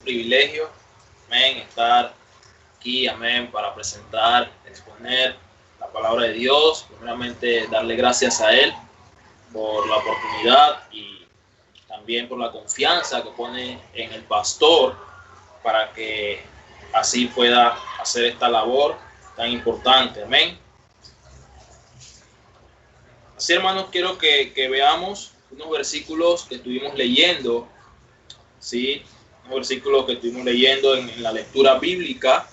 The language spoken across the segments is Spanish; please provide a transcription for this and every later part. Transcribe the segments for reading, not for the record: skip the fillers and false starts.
Privilegio, amén, estar aquí, amén, para presentar, exponer la palabra de Dios. Primeramente, darle gracias a Él por la oportunidad y también por la confianza que pone en el pastor para que así pueda hacer esta labor tan importante, amén. Así, hermanos, quiero que veamos unos versículos que estuvimos leyendo, ¿sí? Unos versículos que estuvimos leyendo en la lectura bíblica,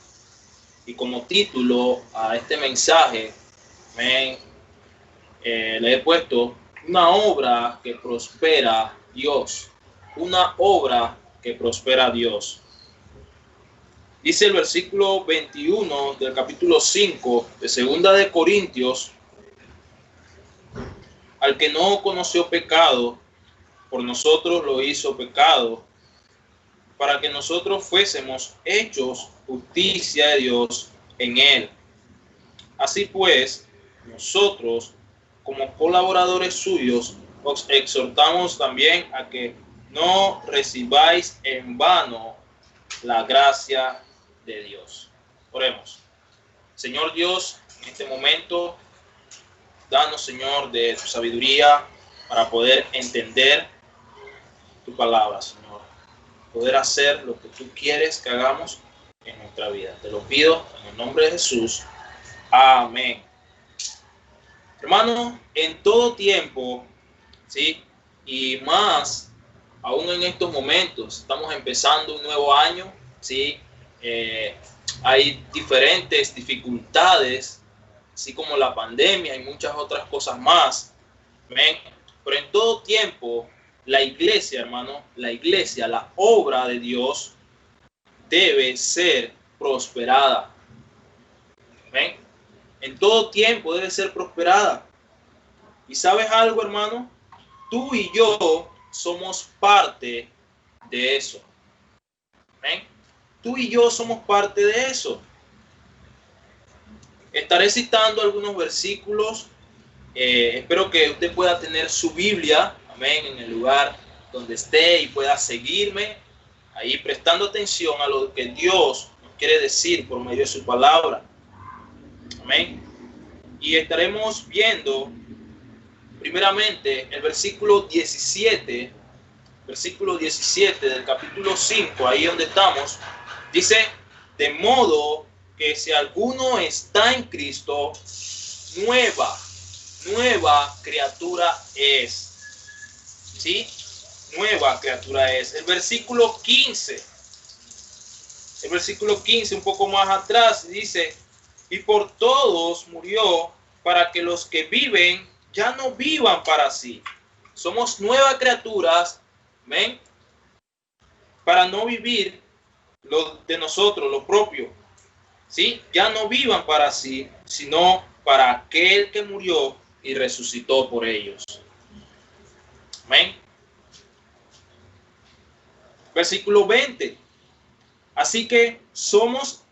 y como título a este mensaje le he puesto una obra que prospera Dios. Una obra que prospera Dios. Dice el versículo 21 del capítulo 5 de Segunda de Corintios: al que no conoció pecado, por nosotros lo hizo pecado, para que nosotros fuésemos hechos justicia de Dios en él. Así pues, nosotros, como colaboradores suyos, os exhortamos también a que no recibáis en vano la gracia de Dios. Oremos. Señor Dios, en este momento, danos, Señor, de tu sabiduría para poder entender tu palabra, Señor. Poder hacer lo que tú quieres que hagamos en nuestra vida. Te lo pido en el nombre de Jesús. Amén. Hermano, en todo tiempo, ¿sí? Y más aún en estos momentos, estamos empezando un nuevo año, ¿sí? Hay diferentes dificultades, así como la pandemia y muchas otras cosas más. ¿Ven? Pero en todo tiempo, la iglesia, hermano, la obra de Dios debe ser prosperada. ¿Ven? En todo tiempo debe ser prosperada. ¿Y sabes algo, hermano? Tú y yo somos parte de eso. ¿Ven? Tú y yo somos parte de eso. Estaré citando algunos versículos. Espero que usted pueda tener su Biblia, amén, en el lugar donde esté y pueda seguirme ahí prestando atención a lo que Dios nos quiere decir por medio de su palabra. Amén. Y estaremos viendo primeramente el versículo 17 del capítulo 5, ahí donde estamos. Dice: de modo que si alguno está en Cristo, nueva criatura es. ¿Sí? Nueva criatura es. El versículo 15, un poco más atrás, dice: y por todos murió, para que los que viven ya no vivan para sí. Somos nuevas criaturas, ¿ven? Para no vivir lo de nosotros, lo propio, ¿sí? Ya no vivan para sí, sino para aquel que murió y resucitó por ellos. Amén. Versículo 20. Así que somos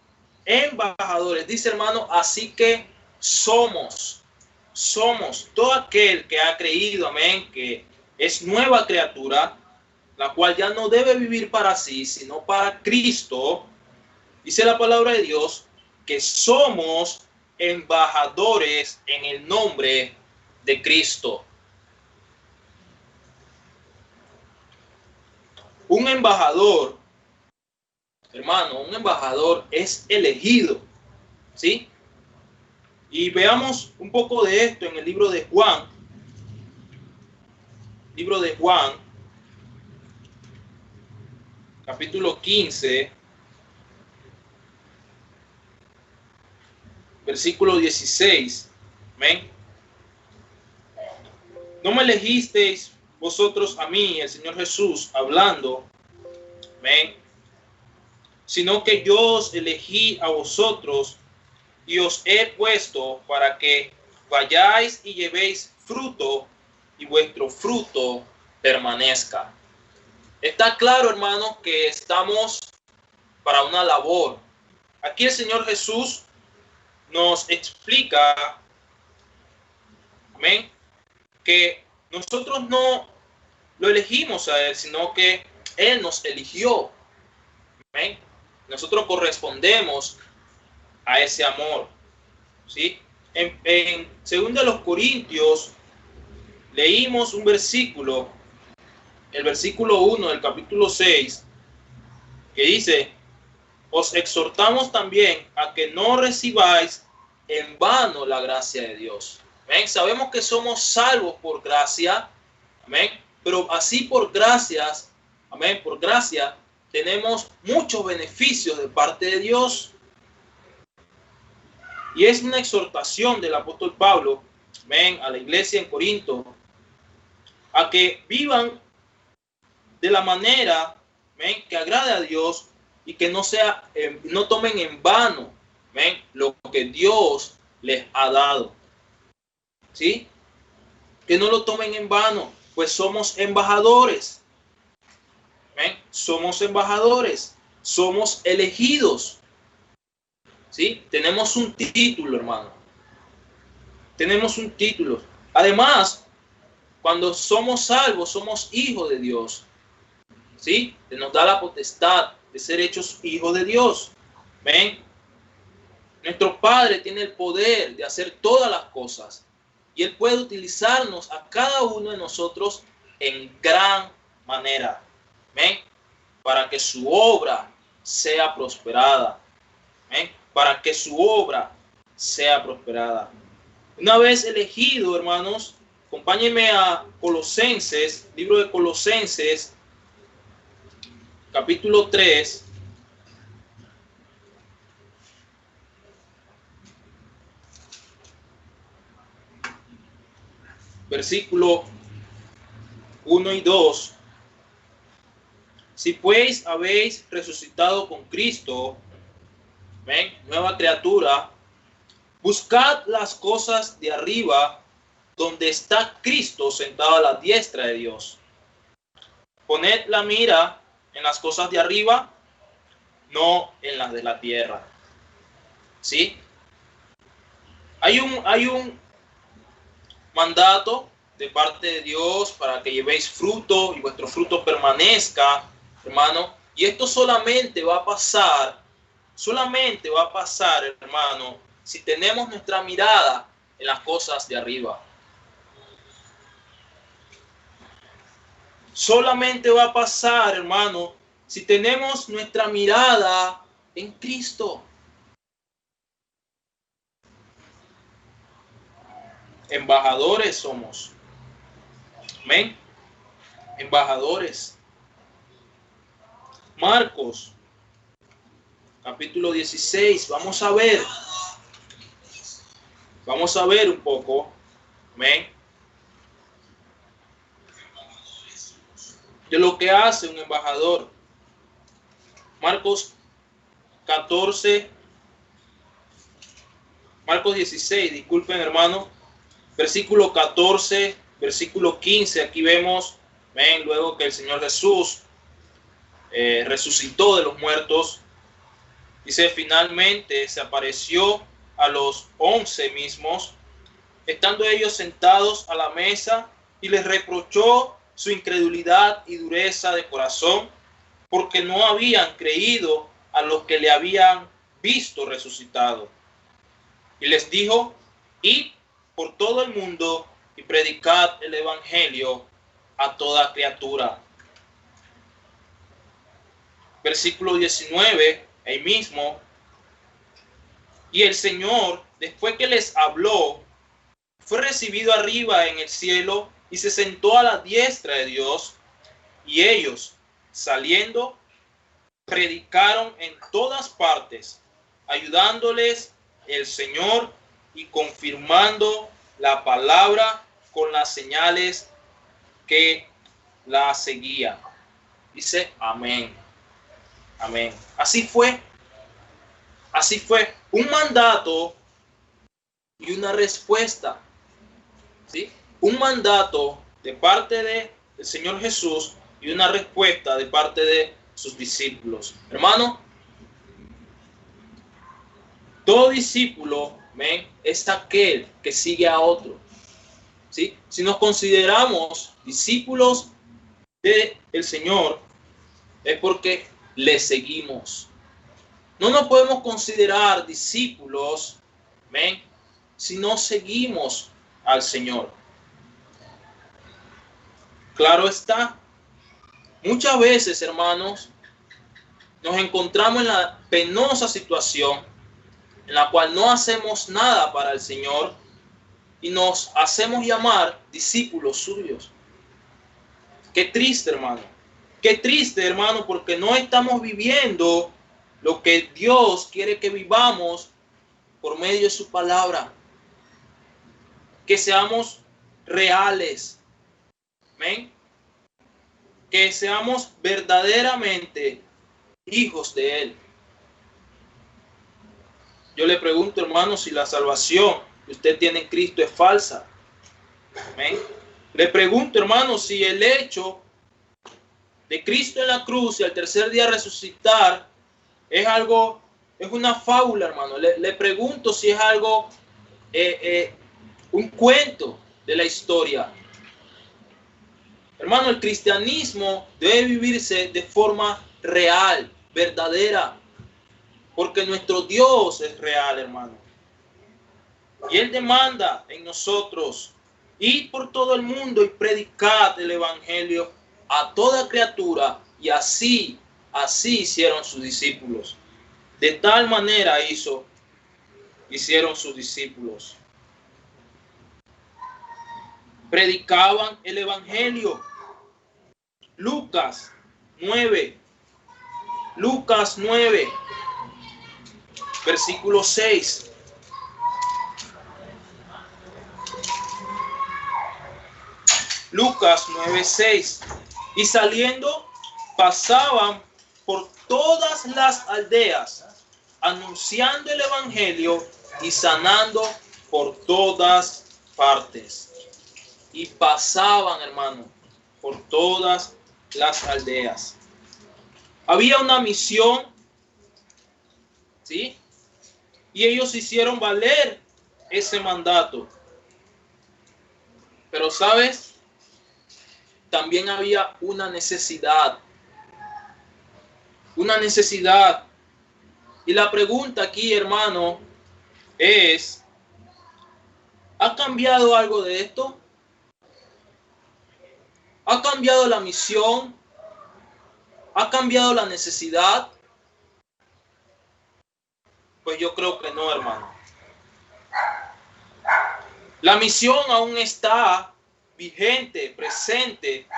embajadores. Dice, hermano, así que somos todo aquel que ha creído, amén, que es nueva criatura, la cual ya no debe vivir para sí, sino para Cristo. Dice la palabra de Dios que somos embajadores en el nombre de Cristo. Un embajador, hermano, un embajador es elegido, ¿sí? Y veamos un poco de esto en el libro de Juan. Libro de Juan, capítulo 15, versículo 16. Amén. No me elegisteis vosotros a mí, el Señor Jesús hablando, amén, sino que yo os elegí a vosotros y os he puesto para que vayáis y llevéis fruto y vuestro fruto permanezca. Está claro, hermano, que estamos para una labor. Aquí el Señor Jesús nos explica, amén, que nosotros no lo elegimos a Él, sino que Él nos eligió. ¿Ven? Nosotros correspondemos a ese amor, ¿sí? En 2 Corintios leímos un versículo, el versículo 1 del capítulo 6, que dice: os exhortamos también a que no recibáis en vano la gracia de Dios. ¿Ven? Sabemos que somos salvos por gracia, amén, pero así por gracias, amén, por gracia tenemos muchos beneficios de parte de Dios. Y es una exhortación del apóstol Pablo, amén, a la iglesia en Corinto, a que vivan de la manera, amén, que agrade a Dios y que no tomen en vano, amén, lo que Dios les ha dado. ¿Sí? Que no lo tomen en vano, pues somos embajadores. ¿Ven? Somos embajadores, somos elegidos. ¿Sí? Tenemos un título, hermano. Tenemos un título. Además, cuando somos salvos, somos hijos de Dios. ¿Sí? Se nos da la potestad de ser hechos hijos de Dios. ¿Ven? Nuestro Padre tiene el poder de hacer todas las cosas. Y Él puede utilizarnos a cada uno de nosotros en gran manera. ¿Ven? Para que su obra sea prosperada. ¿Ven? Para que su obra sea prosperada. Una vez elegido, hermanos, acompáñenme a Colosenses, libro de Colosenses, capítulo 3. Versículo 1 y 2. Si pues habéis resucitado con Cristo, ¿ven? Nueva criatura, buscad las cosas de arriba, donde está Cristo sentado a la diestra de Dios. Poned la mira en las cosas de arriba, no en las de la tierra. ¿Sí? Hay un mandato de parte de Dios para que llevéis fruto y vuestro fruto permanezca, hermano. Y esto solamente va a pasar, hermano, si tenemos nuestra mirada en las cosas de arriba. Solamente va a pasar, hermano, si tenemos nuestra mirada en Cristo. Embajadores somos. Amén. Embajadores. Marcos, capítulo 16. Vamos a ver un poco. Amén. De lo que hace un embajador. Marcos 16, disculpen, hermano. Versículo 14, versículo 15, aquí vemos, ven, luego que el Señor Jesús resucitó de los muertos, dice: finalmente se apareció a los 11 mismos, estando ellos sentados a la mesa, y les reprochó su incredulidad y dureza de corazón, porque no habían creído a los que le habían visto resucitado. Y les dijo: id por todo el mundo y predicad el evangelio a toda criatura. Versículo 19, ahí mismo. Y el Señor, después que les habló, fue recibido arriba en el cielo y se sentó a la diestra de Dios. Y ellos, saliendo, predicaron en todas partes, ayudándoles el Señor y confirmando la palabra con las señales que la seguían. Dice amén. Amén. Así fue. Así fue. Un mandato y una respuesta. ¿Sí? Un mandato de parte del Señor Jesús y una respuesta de parte de sus discípulos. Hermano, todo discípulo, ¿ven?, es aquel que sigue a otro. ¿Sí? Si nos consideramos discípulos del Señor, es porque le seguimos. No nos podemos considerar discípulos, ¿ven?, si no seguimos al Señor. Claro está. Muchas veces, hermanos, nos encontramos en la penosa situación en la cual no hacemos nada para el Señor y nos hacemos llamar discípulos suyos. Qué triste, hermano. Qué triste, hermano, porque no estamos viviendo lo que Dios quiere que vivamos por medio de su palabra. Que seamos reales. ¿Ven? Que seamos verdaderamente hijos de Él. Yo le pregunto, hermano, si la salvación que usted tiene en Cristo es falsa. ¿Ven? Le pregunto, hermano, si el hecho de Cristo en la cruz y al tercer día resucitar es algo, es una fábula, hermano. Le pregunto si es algo, un cuento de la historia. Hermano, el cristianismo debe vivirse de forma real, verdadera, porque nuestro Dios es real, hermano. Y Él demanda en nosotros ir por todo el mundo y predicar el evangelio a toda criatura, y así hicieron sus discípulos. De tal manera hicieron sus discípulos. Predicaban el evangelio. Lucas 9, versículo 6. Lucas 9, 6. Y saliendo, pasaban por todas las aldeas, anunciando el evangelio y sanando por todas partes. Y pasaban, hermano, por todas las aldeas. Había una misión, ¿sí? Y ellos hicieron valer ese mandato. Pero, ¿sabes? También había una necesidad. Una necesidad. Y la pregunta aquí, hermano, es: ¿ha cambiado algo de esto? ¿Ha cambiado la misión? ¿Ha cambiado la necesidad? Pues yo creo que no, hermano. La misión aún está vigente, presente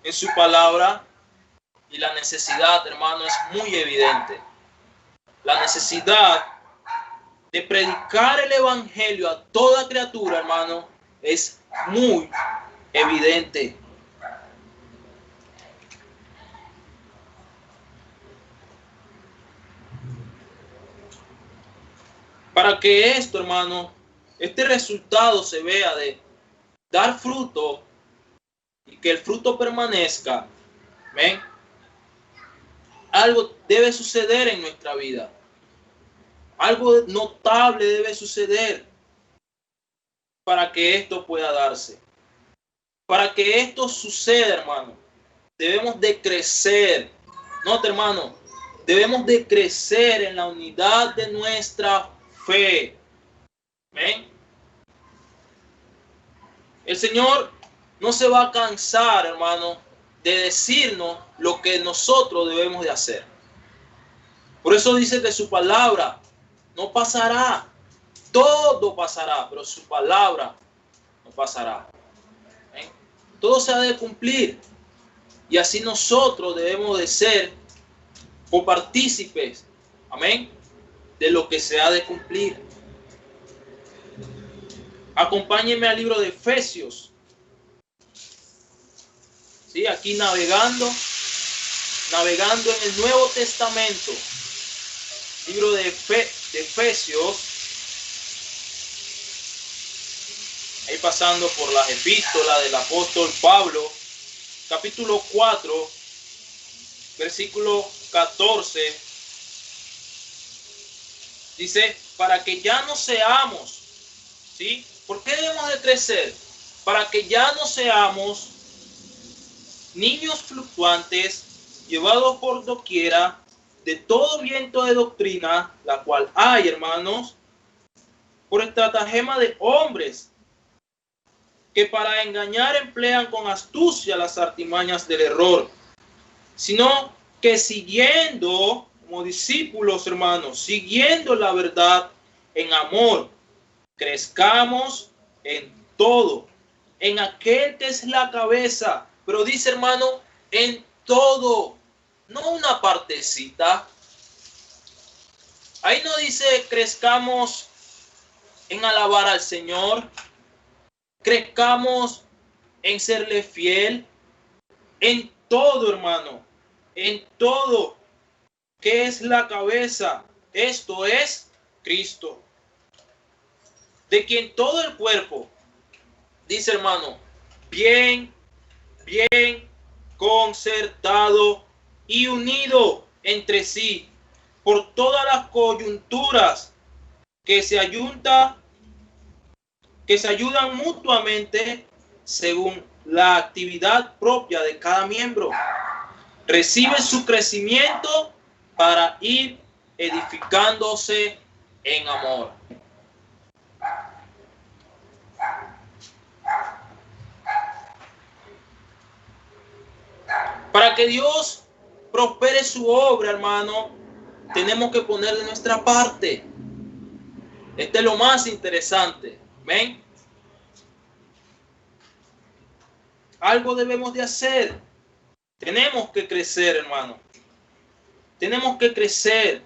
en su palabra, y la necesidad, hermano, es muy evidente. La necesidad de predicar el evangelio a toda criatura, hermano, es muy evidente. Para que esto, hermano, este resultado se vea de dar fruto y que el fruto permanezca, ¿ven? Algo debe suceder en nuestra vida. Algo notable debe suceder para que esto pueda darse. Para que esto suceda, hermano, debemos de crecer. Note, hermano, debemos de crecer en la unidad de nuestra fe. ¿Ven? El Señor no se va a cansar, hermano, de decirnos lo que nosotros debemos de hacer. Por eso dice que su palabra no pasará. Todo pasará, pero su palabra no pasará. ¿Ven? Todo se ha de cumplir. Y así nosotros debemos de ser copartícipes, amén, de lo que se ha de cumplir. Acompáñenme al libro de Efesios. ¿Sí? Aquí navegando en el Nuevo Testamento. Libro de Efesios. Ahí pasando por las epístolas del apóstol Pablo. Capítulo 4, versículo 14. Dice, para que ya no seamos, ¿sí? ¿Por qué debemos de crecer? Para que ya no seamos niños fluctuantes llevados por doquiera de todo viento de doctrina, la cual hay, hermanos, por estratagema de hombres que para engañar emplean con astucia las artimañas del error, sino que siguiendo, como discípulos, hermanos, siguiendo la verdad en amor, crezcamos en todo, en aquel que es la cabeza, pero dice, hermano, en todo, no una partecita. Ahí no dice crezcamos en alabar al Señor, crezcamos en serle fiel, en todo, hermano, en todo, que es la cabeza, esto es Cristo, de quien todo el cuerpo, dice, hermano, bien concertado y unido entre sí por todas las coyunturas que se ayudan mutuamente según la actividad propia de cada miembro, recibe su crecimiento para ir edificándose en amor. Para que Dios prospere su obra, hermano, tenemos que poner de nuestra parte. Este es lo más interesante. ¿Ven? Algo debemos de hacer. Tenemos que crecer, hermano. Tenemos que crecer.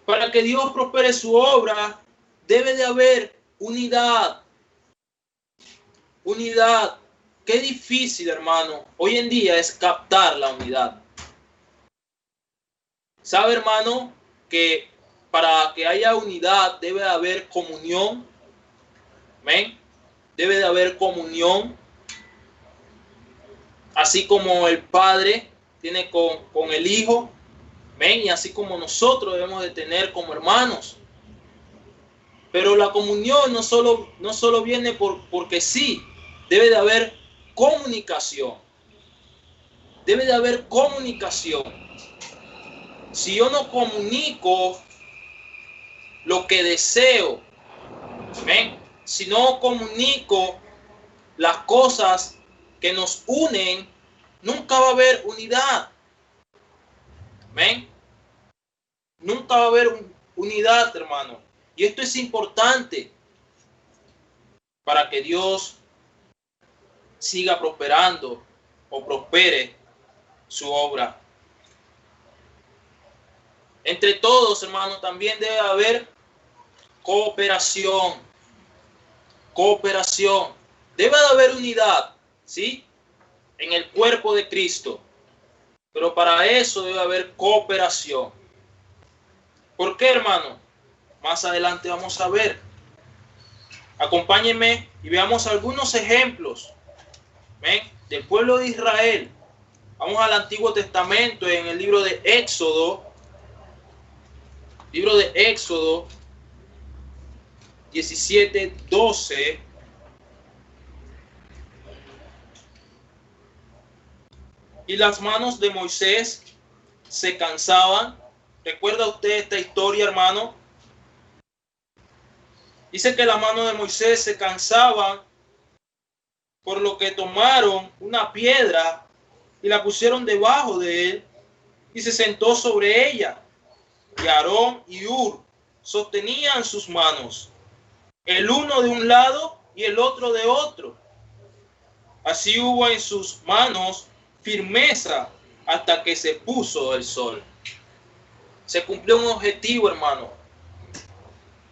Para que Dios prospere su obra, debe de haber unidad. Unidad. Qué difícil, hermano, hoy en día es captar la unidad. ¿Sabe, hermano, que para que haya unidad debe de haber comunión? ¿Ven? Debe de haber comunión. Así como el Padre tiene con el Hijo. ¿Ven? Y así como nosotros debemos de tener como hermanos. Pero la comunión no solo viene porque sí. Debe de haber comunicación. Debe de haber comunicación. Si yo no comunico lo que deseo, ¿ven? Si no comunico las cosas que nos unen, nunca va a haber unidad. ¿Ven? Nunca va a haber unidad, hermano. Y esto es importante para que Dios siga prosperando o prospere su obra. Entre todos, hermanos, también debe haber cooperación. Cooperación. Debe de haber unidad, ¿sí? En el cuerpo de Cristo. Pero para eso debe haber cooperación. ¿Por qué, hermano? Más adelante vamos a ver. Acompáñenme y veamos algunos ejemplos, ¿ven? Del pueblo de Israel. Vamos al Antiguo Testamento en el libro de Éxodo. Libro de Éxodo 17:12. Y las manos de Moisés se cansaban. ¿Recuerda usted esta historia, hermano? Dice que las manos de Moisés se cansaban, por lo que tomaron una piedra y la pusieron debajo de él y se sentó sobre ella. Y Aarón y Hur sostenían sus manos, el uno de un lado y el otro de otro. Así hubo en sus manos firmeza hasta que se puso el sol. Se cumplió un objetivo, hermano.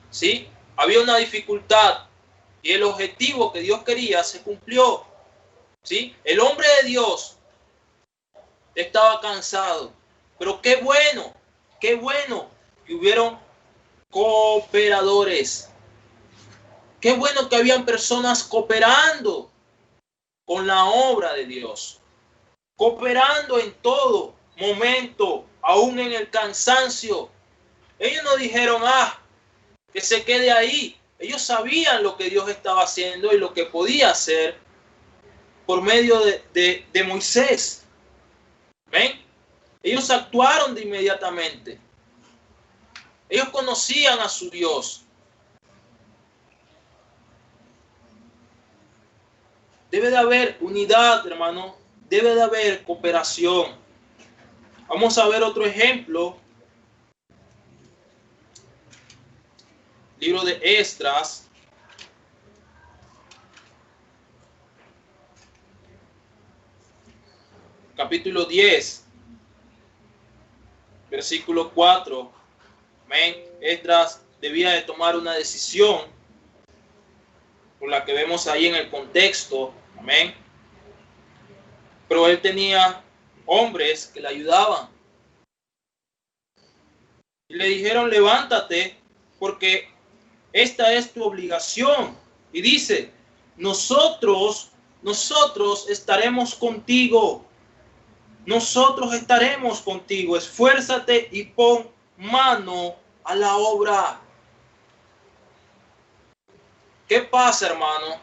¿Sí? Había una dificultad y el objetivo que Dios quería se cumplió. ¿Sí? El hombre de Dios estaba cansado, pero qué bueno que hubieron cooperadores. Qué bueno que habían personas cooperando con la obra de Dios, cooperando en todo momento, aún en el cansancio. Ellos no dijeron, que se quede ahí. Ellos sabían lo que Dios estaba haciendo y lo que podía hacer. por medio de Moisés. ¿Ven? Ellos actuaron de inmediatamente. Ellos conocían a su Dios. Debe de haber unidad, hermano. Debe de haber cooperación. Vamos a ver otro ejemplo. Libro de Esdras. Capítulo 10. Versículo 4. Amén. Esdras debía de tomar una decisión por la que vemos ahí en el contexto. Amén. Pero él tenía hombres que le ayudaban. Y le dijeron, levántate, porque esta es tu obligación. Y dice, nosotros estaremos contigo. Nosotros estaremos contigo. Esfuérzate y pon mano a la obra. ¿Qué pasa, hermano?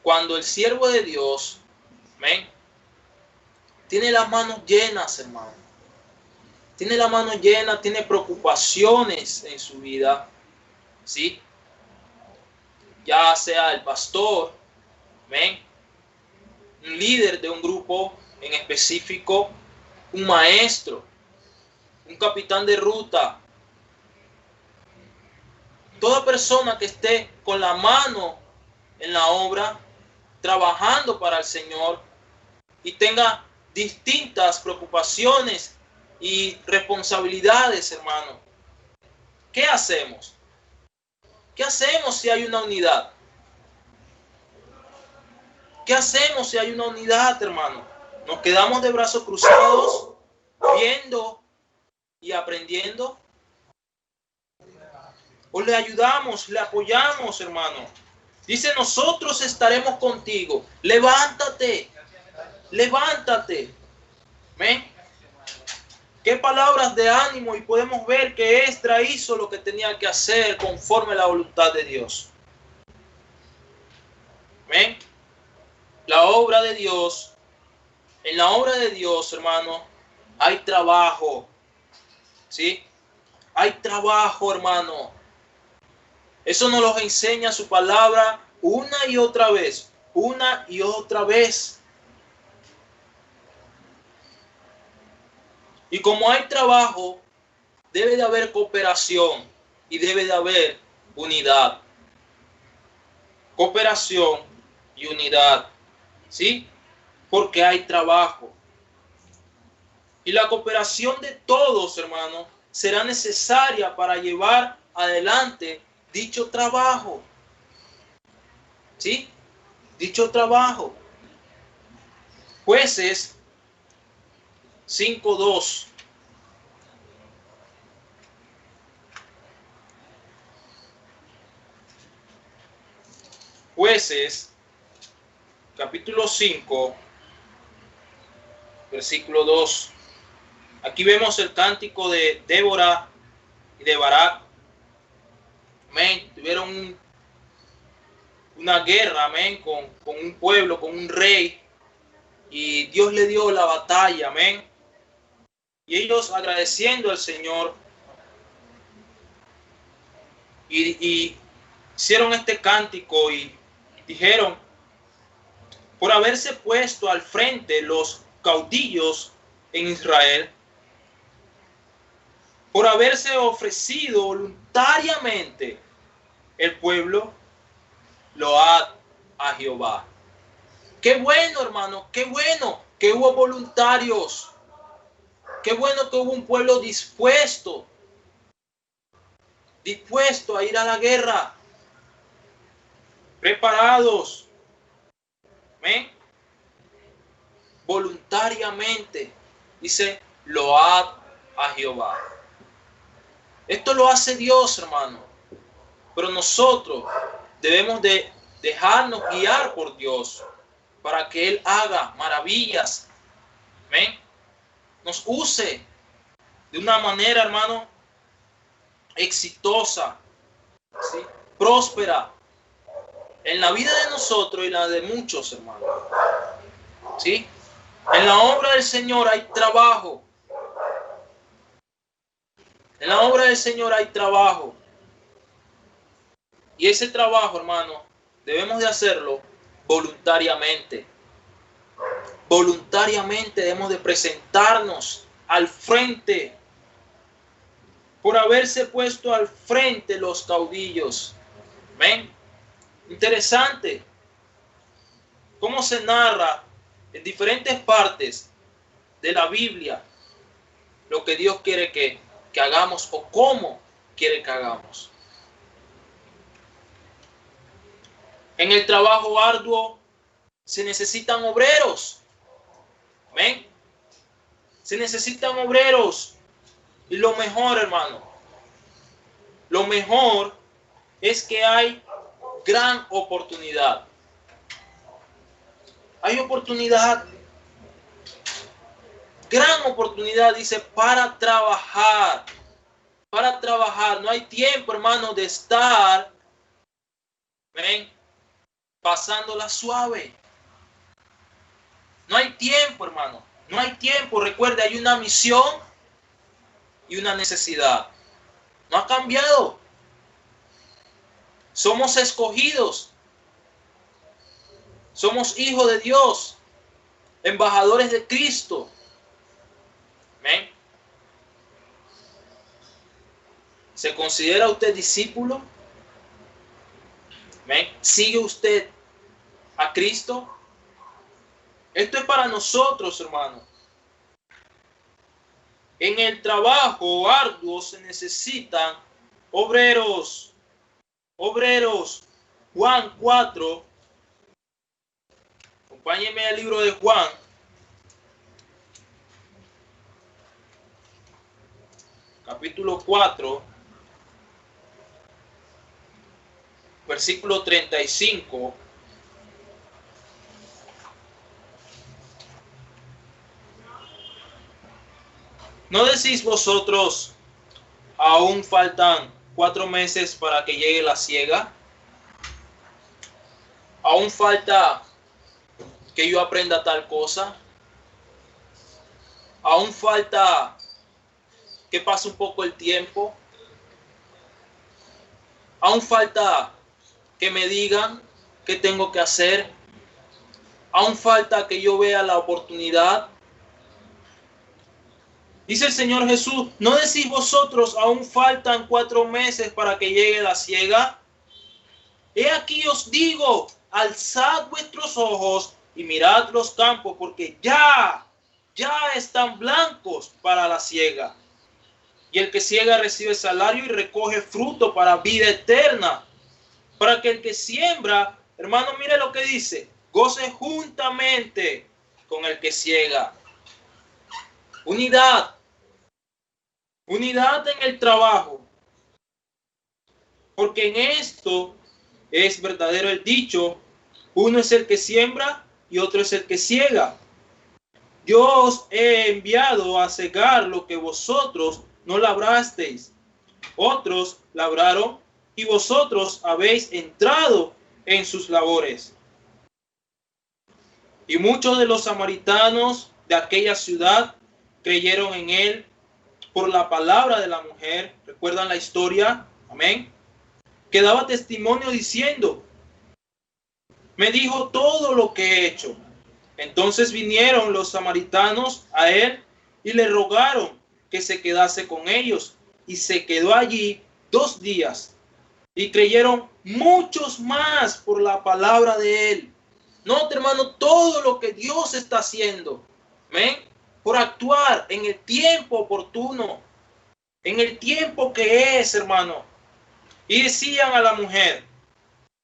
Cuando el siervo de Dios, amén, tiene las manos llenas, hermano. Tiene la mano llena, tiene preocupaciones en su vida, ¿sí? Ya sea el pastor, amén, un líder de un grupo en específico, un maestro, un capitán de ruta. Toda persona que esté con la mano en la obra, trabajando para el Señor y tenga distintas preocupaciones y responsabilidades, hermano. ¿Qué hacemos? ¿Qué hacemos si hay una unidad? ¿Qué hacemos si hay una unidad, hermano? ¿Nos quedamos de brazos cruzados viendo y aprendiendo? ¿O le ayudamos, le apoyamos, hermano? Dice, nosotros estaremos contigo. Levántate. Levántate. ¿Ven? Qué palabras de ánimo, y podemos ver que Esdras hizo lo que tenía que hacer conforme a la voluntad de Dios. ¿Ven? La obra de Dios, en la obra de Dios, hermano, hay trabajo. ¿Sí? Hay trabajo, hermano. Eso nos lo enseña su palabra una y otra vez. Una y otra vez. Y como hay trabajo, debe de haber cooperación y debe de haber unidad. Cooperación y unidad. ¿Sí? Porque hay trabajo. Y la cooperación de todos, hermanos, será necesaria para llevar adelante dicho trabajo. ¿Sí? Dicho trabajo. Jueces 5:2. Jueces, capítulo 5, versículo 2. Aquí vemos el cántico de Débora y de Barak. Amén. Tuvieron una guerra, amén, con un pueblo, con un rey. Y Dios le dio la batalla, amén. Y ellos agradeciendo al Señor y hicieron este cántico y dijeron, por haberse puesto al frente los caudillos en Israel, por haberse ofrecido voluntariamente el pueblo, load a Jehová. Qué bueno, hermano, qué bueno que hubo voluntarios. Qué bueno que hubo un pueblo dispuesto a ir a la guerra, preparados, ¿ven? Voluntariamente. Dice, load a Jehová. Esto lo hace Dios, hermano. Pero nosotros debemos de dejarnos guiar por Dios para que Él haga maravillas. ¿Ven? Nos use de una manera, hermano, exitosa, ¿sí? Próspera. en la vida de nosotros y la de muchos, hermanos. ¿Sí? En la obra del Señor hay trabajo. En la obra del Señor hay trabajo. Y ese trabajo, hermano, debemos de hacerlo voluntariamente. Voluntariamente debemos de presentarnos al frente. Por haberse puesto al frente los caudillos. ¿Ven? Interesante cómo se narra en diferentes partes de la Biblia lo que Dios quiere que hagamos o cómo quiere que hagamos. En el trabajo arduo se necesitan obreros. ¿Ven? Se necesitan obreros. Y lo mejor, hermano, lo mejor es que hay gran oportunidad. Hay oportunidad. Gran oportunidad, dice, para trabajar. Para trabajar. No hay tiempo, hermano, de estar, ¿ven?, pasándola suave. No hay tiempo, hermano. No hay tiempo. Recuerde, hay una misión y una necesidad. No ha cambiado. Somos escogidos. Somos hijos de Dios. Embajadores de Cristo. ¿Ven? ¿Se considera usted discípulo? ¿Ven? ¿Sigue usted a Cristo? Esto es para nosotros, hermano. En el trabajo arduo se necesitan obreros. Obreros. Juan 4. Acompáñenme al libro de Juan. Capítulo 4. Versículo 35. ¿No decís vosotros, aún faltan 4 meses para que llegue la siega? ¿Aún falta que yo aprenda tal cosa? ¿Aún falta que pase un poco el tiempo? ¿Aún falta que me digan qué tengo que hacer? ¿Aún falta que yo vea la oportunidad? Dice el Señor Jesús, ¿no decís vosotros, aún faltan 4 meses para que llegue la siega? He aquí os digo, alzad vuestros ojos y mirad los campos, porque ya están blancos para la siega. Y el que siega recibe salario y recoge fruto para vida eterna. Para que el que siembra, hermano, mire lo que dice, goce juntamente con el que siega. Unidad. Unidad en el trabajo. Porque en esto es verdadero el dicho, uno es el que siembra y otro es el que siega. Yo os he enviado a cegar lo que vosotros no labrasteis. Otros labraron y vosotros habéis entrado en sus labores. Y muchos de los samaritanos de aquella ciudad creyeron en él por la palabra de la mujer. ¿Recuerdan la historia? Amén. Que daba testimonio diciendo, me dijo todo lo que he hecho. Entonces vinieron los samaritanos a él y le rogaron que se quedase con ellos. Y se quedó allí 2 días. Y creyeron muchos más por la palabra de él. Note, hermano, todo lo que Dios está haciendo. ¿Ven? Por actuar en el tiempo oportuno. En el tiempo que es, hermano. Y decían a la mujer,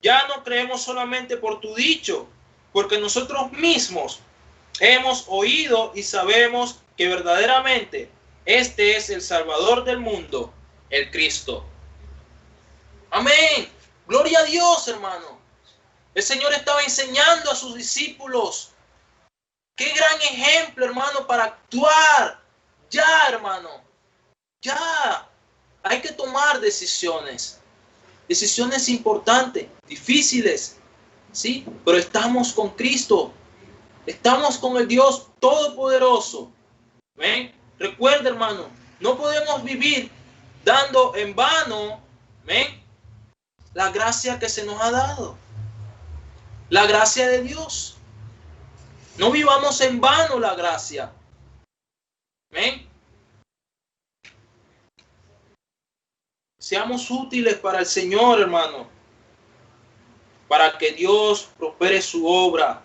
ya no creemos solamente por tu dicho, porque nosotros mismos hemos oído y sabemos que verdaderamente este es el Salvador del mundo, el Cristo. Amén. Gloria a Dios, hermano. El Señor estaba enseñando a sus discípulos. Qué gran ejemplo, hermano, para actuar. Ya, hermano. Ya. Hay que tomar decisiones. Decisiones importantes, difíciles. Sí, pero estamos con Cristo. Estamos con el Dios Todopoderoso. ¿Ven? Recuerda, hermano, no podemos vivir dando en vano, ¿ven?, la gracia que se nos ha dado. La gracia de Dios. No vivamos en vano la gracia. ¿Ven? Seamos útiles para el Señor, hermano, para que Dios prospere su obra.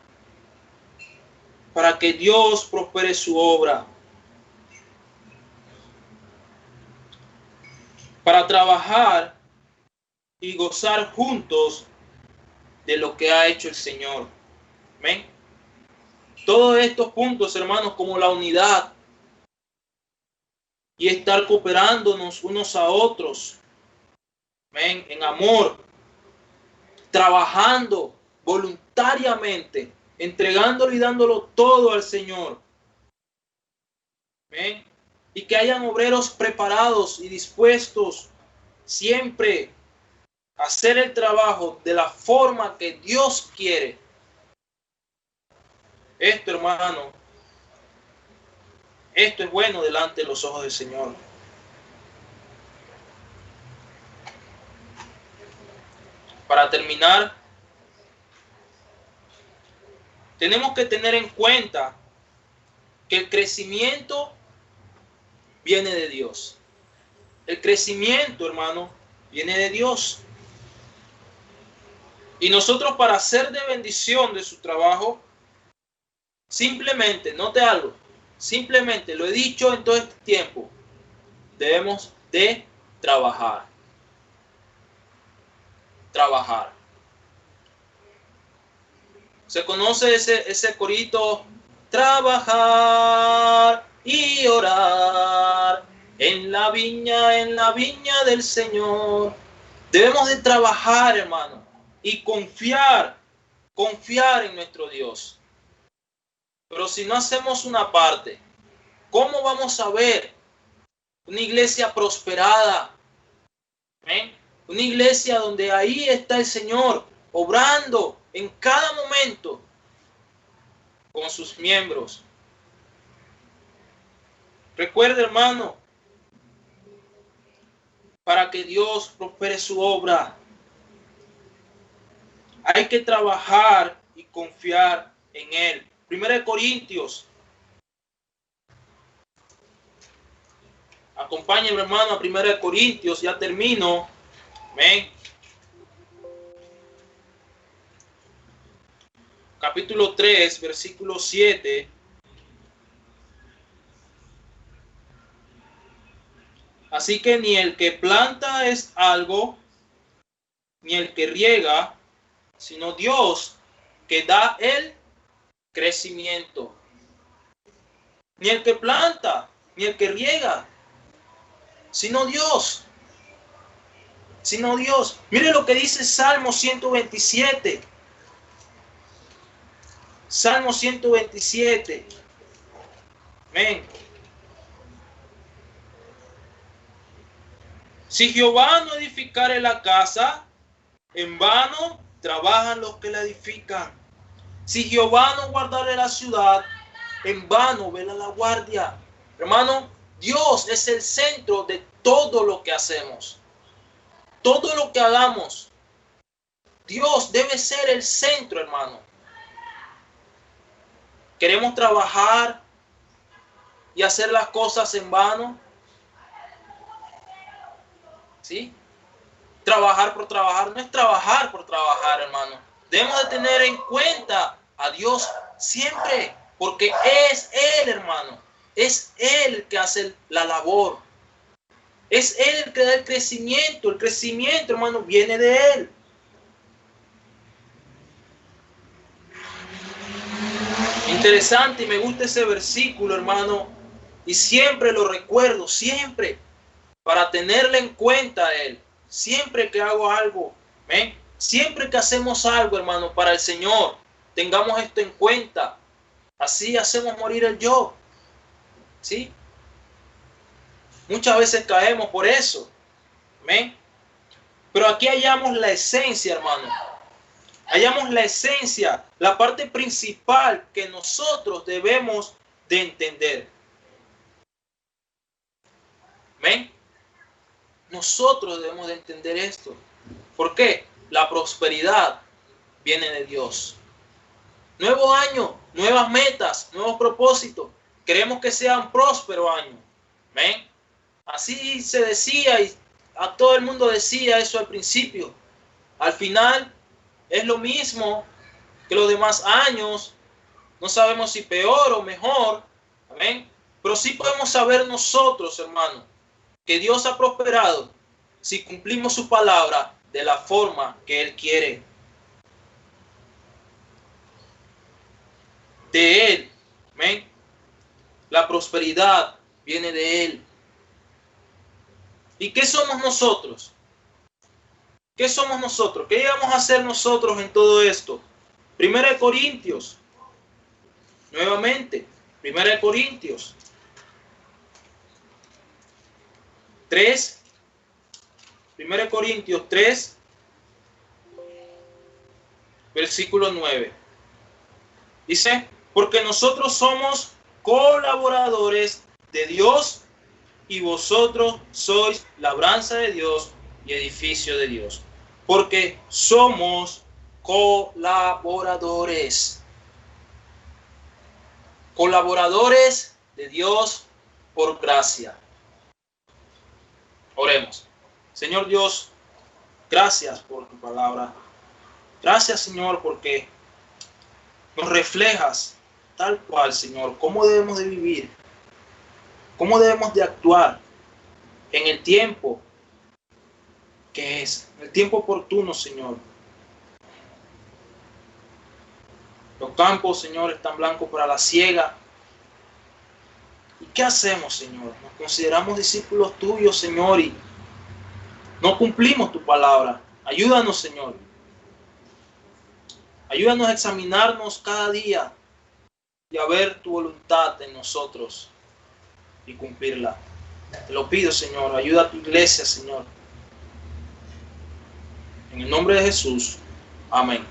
Para que Dios prospere su obra. Para trabajar y gozar juntos de lo que ha hecho el Señor. ¿Ven? Todos estos puntos, hermanos, como la unidad y estar cooperándonos unos a otros. ¿Ven? En amor. Trabajando voluntariamente, entregándolo y dándolo todo al Señor. ¿Ven? Y que hayan obreros preparados y dispuestos siempre a hacer el trabajo de la forma que Dios quiere. Esto, hermano, esto es bueno delante de los ojos del Señor. Para terminar, tenemos que tener en cuenta que el crecimiento viene de Dios. El crecimiento, hermano, viene de Dios. Y nosotros, para ser de bendición de su trabajo, simplemente, note algo, simplemente, lo he dicho en todo este tiempo, debemos de trabajar. Trabajar. Se conoce ese corito: trabajar y orar en la viña del Señor. Debemos de trabajar, hermano, y confiar en nuestro Dios. Pero si no hacemos una parte, ¿cómo vamos a ver una iglesia prosperada? ¿Eh? Una iglesia donde ahí está el Señor obrando en cada momento con sus miembros. Recuerda, hermano, para que Dios prospere su obra, hay que trabajar y confiar en Él. 1 Corintios. Acompáñenme, hermano, a 1 Corintios, ya termino. Amén. Capítulo 3, versículo 7. Así que ni el que planta es algo, ni el que riega, sino Dios que da el crecimiento. Ni el que planta, ni el que riega, sino Dios. Sino Dios. Mire lo que dice Salmo 127. Salmo 127. Amén. Si Jehová no edificare la casa, en vano trabajan los que la edifican. Si Jehová no guardare la ciudad, en vano vela la guardia. Hermano, Dios es el centro de todo lo que hacemos. Todo lo que hagamos, Dios debe ser el centro, hermano. ¿Queremos trabajar y hacer las cosas en vano? ¿Sí? Trabajar por trabajar no es trabajar por trabajar, hermano. Debemos de tener en cuenta a Dios siempre, porque es Él, hermano. Es Él el que hace la labor. Es Él el que da el crecimiento. El crecimiento, hermano, viene de Él. Interesante, y me gusta ese versículo, hermano. Y siempre lo recuerdo, siempre, para tenerle en cuenta a Él. Siempre que hago algo, ¿ven? Siempre que hacemos algo, hermano, para el Señor, tengamos esto en cuenta. Así hacemos morir el yo. ¿Sí? Muchas veces caemos por eso. ¿Ven? Pero aquí hallamos la esencia, hermano. hallamos la esencia, la parte principal que nosotros debemos de entender. ¿Ven? Nosotros debemos de entender esto. ¿Por qué? La prosperidad viene de Dios. Nuevo año, nuevas metas, nuevos propósitos. Queremos que sean prósperos años. ¿Ven? Así se decía y a todo el mundo decía eso al principio. Al final es lo mismo que los demás años. No sabemos si peor o mejor. ¿Amén? Pero sí podemos saber nosotros, hermanos, que Dios ha prosperado si cumplimos su palabra de la forma que Él quiere. De Él. ¿Amén? La prosperidad viene de Él. ¿Y qué somos nosotros? ¿Qué somos nosotros? ¿Qué íbamos a hacer nosotros en todo esto? 1 Corintios. Nuevamente. 1 Corintios 3. 1 Corintios 3. Versículo 9. Dice, porque nosotros somos colaboradores de Dios y vosotros sois labranza de Dios y edificio de Dios. Porque somos colaboradores. Colaboradores de Dios por gracia. Oremos. Señor Dios, gracias por tu palabra. Gracias, Señor, porque nos reflejas tal cual, Señor, cómo debemos de vivir, cómo debemos de actuar en el tiempo que es, el tiempo oportuno, Señor. Los campos, Señor, están blancos para la siega. ¿Y qué hacemos, Señor? Nos consideramos discípulos tuyos, Señor, y no cumplimos tu palabra. Ayúdanos, Señor. Ayúdanos a examinarnos cada día y a ver tu voluntad en nosotros y cumplirla. Te lo pido, Señor. Ayuda a tu iglesia, Señor. En el nombre de Jesús. Amén.